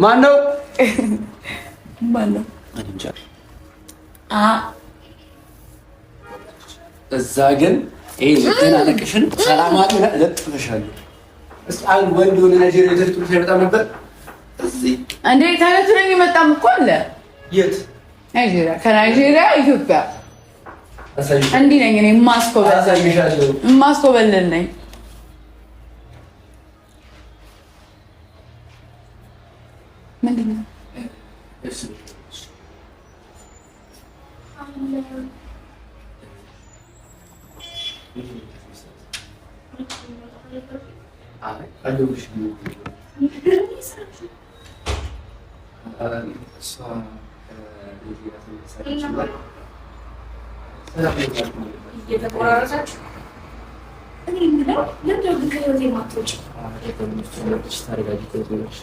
ማነው? እዛ ግን ይሄን አለቅሽን ሰላማት ለጥፈሻለሁ። እስኪ አንድ ወንድ የሆነ ናይጄሪያ ተርቱት ሳይመጣ ነበር እዚህ እንዴ ታለቱ ነኝ መጣም እኮ አለ። የት? ናይጄሪያ። ከናይጄሪያ ኢትዮጵያ እንዲህ ነኝ እኔ ማስኮበልል ነኝ። ምንድን ነው?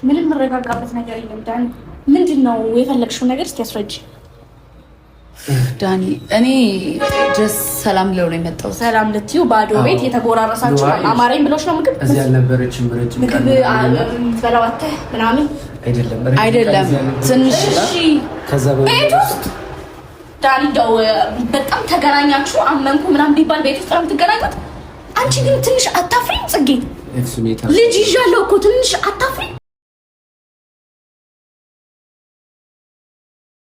ምንም መረጋጋበት ነገር የለም ዳኒ። ምንድን ነው የፈለግሽው ነገር እስኪ አስረጅ ዳኒ። እኔ ጀስ ሰላም ብለው ነው የመጣው። ሰላም ልትዩ ባዶ ቤት የተጎራረሳችሁ አማረኝ ብሎሽ ነው ምግብ እዚህ ያልነበረችም ምግብ ትበላዋተህ ምናምን አይደለም ትንሽ ቤት ውስጥ ዳኒ እንደው በጣም ተገናኛችሁ አመንኩ ምናምን ቢባል ቤት ውስጥ ነው የምትገናኙት። አንቺ ግን ትንሽ አታፍሪም ጽጌ? ልጅ ይዣለሁ እኮ ትንሽ አታፍሪም?